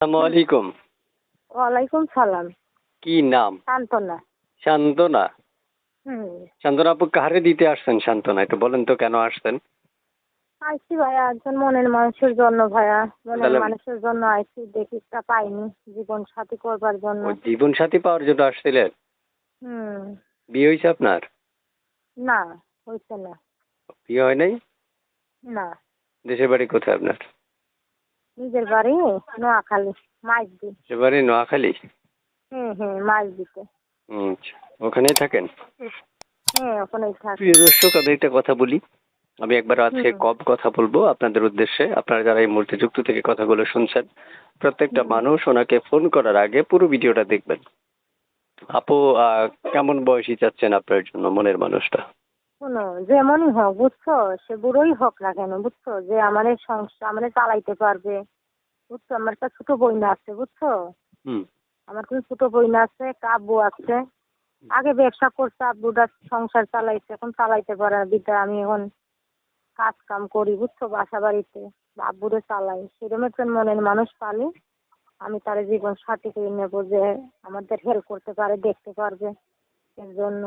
আসসালামু আলাইকুম। ওয়ালাইকুম সালাম। কি নাম? সান্ত্বনা। শান্তনা। হুম। শান্তনা আপু কাহারে দিতে আসছেন শান্তনা? একটু বলেন তো কেন আসছেন? আইছি ভাইয়া একজন মনের মানুষের জন্য ভাইয়া। মনের তাহলে মানুষের জন্য আইছি, দেখিটা পাইনি। জীবন সাথী করবার জন্য। ও জীবন সাথী পাওয়ার জন্য আসছিলেন? হুম। বিয়ে হইছে আপনার? না, হইছে না। বিয়ে হয় নাই? না। দেশের বাড়ি কোথায় আপনার? নিজের বাড়ি নোয়াখালী, মাইজদি। দেশের বাড়ি নোয়াখালী? মাইজদিতে। আচ্ছা, ওখানেই থাকেন? হ্যাঁ, ওখানেই থাকি। প্রিয় দর্শক, আমি একটা কথা বলি। আমি একবার আজকে হুম। কম কথা বলবো আপনাদের উদ্দেশ্যে। আপনারা যারা এই মুহূর্তে যুক্ত থেকে কথাগুলো শুনছেন, প্রত্যেকটা হুম। মানুষ ওনাকে ফোন করার আগে পুরো ভিডিওটা দেখবেন। আপু, কেমন বয়সী চাচ্ছেন আপনার জন্য মনের মানুষটা? শোনো, যেমনই হোক বুঝছো, সে বুড়োই হোক না কেন বুঝছো, যে আমাদের সংসার আমাদের চালাইতে পারবে। বুঝছো, আমার একটা ছোট বোন আছে বুঝছো। হুম। আমার কোনো ছোট বোন আছে, একটা আব্বু আছে। আগে ব্যবসা করছে, আব্বুটা সংসার চালাইছে, এখন চালাইতে পারে না বিটা আমি এখন কাজ কাম করি বুঝছো, বাসা বাড়িতে আব্বুরে চালাই। সেরকম একজন মনের মানুষ পালি, আমি তার জীবন সাথী করে নেবো, যে আমাদের হেল্প করতে পারে, দেখতে পারবে। এর জন্য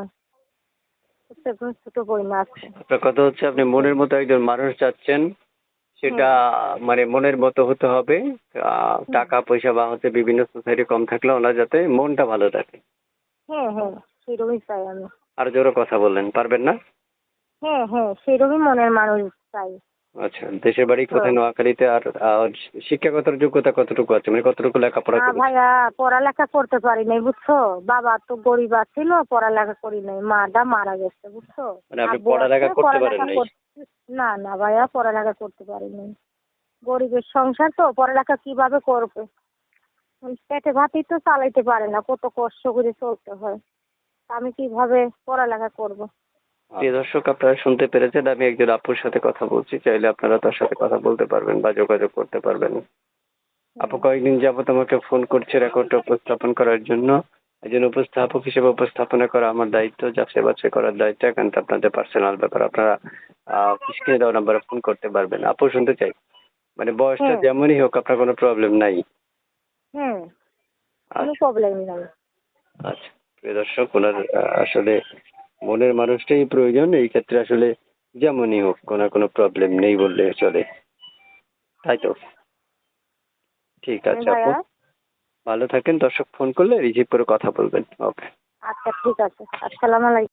বুঝছো, এখন ছোট বোন আছে আপনার কথা হচ্ছে আপনি বুঝছো। মনের মতো একজন মানুষ চাচ্ছেন, সেটা হ্যাঁ। মানে মনের মতো হতে হবে। হুম। টাকা পয়সা বা হচ্ছে বিভিন্ন সোসাইটি কম থাকলে ওনার যাতে মনটা ভালো থাকে। হ্যাঁ, সেরকমই চাই আমি। আর জোরে কথা বললেন, পারবেন না? হ্যাঁ, সেরকমই মনের মানুষ চাই আচ্ছা, দেশের বাড়ি বুঝছো। কোথায়? নোয়াখালীতে। আর শিক্ষাগত যোগ্যতা কতটুকু আছে, মানে কতটুকু লেখাপড়া না করেছে? ভাইয়া, পড়ালেখা করতে পারি নাই বুঝছো। বাবা তো গরিব ছিল, পড়ালেখা করি নাই, মাটা মারা গেছে বুঝছো। মানে আপনি আব্বু আছে, পড়ালেখা করতে পারেন পড়ালেখা নাই? করতে। না ভাইয়া, পড়ালেখা করতে পারি নাই। গরিবের সংসার তো, পড়ালেখা কিভাবে করবে। পেটে ভাতই তো চালাইতে পারে না, কত কষ্ট করে চলতে হয়। আমি কিভাবে পড়ালেখা করব। প্রিয় দর্শক, আপনারা শুনতে পেরেছেন, আমি একজন আপুর সাথে কথা বলছি। চাইলে আপনারা তার সাথে কথা বলতে পারবেন বা যোগাযোগ করতে পারবেন। আপু হুম। কয়েকদিন যাবত আমাকে ফোন করছে রেকর্ডটা উপস্থাপন করার জন্য। একজন উপস্থাপক হিসেবে উপস্থাপনা করা আমার দায়িত্ব, যাচাই বাছাই করার দায়িত্ব একান্ত আপনাদের পার্সোনাল ব্যাপার। আপনারা স্ক্রিনে দেওয়া নাম্বারে ফোন করতে পারবেন। আপু শুনতে চাই, মানে বয়সটা হ্যাঁ। যেমনই হোক আপনার কোনো প্রবলেম নাই? হ্যাঁ, কোনো আচ্ছা। প্রবলেম নাই। আচ্ছা, প্রিয় দর্শক, ওনার আসলে মনের মানুষটাই প্রয়োজন এই ক্ষেত্রে। আসলে যেমনই হোক ওনার কোনো প্রবলেম নেই বললে চলে, তাই তো? ঠিক হ্যাঁ আছে আপু, ভাইয়া। ভালো থাকেন। দর্শক ফোন করলে রিসিভ করে কথা বলবেন। ওকে। আচ্ছা, ঠিক আছে। আসসালামু আলাইকুম।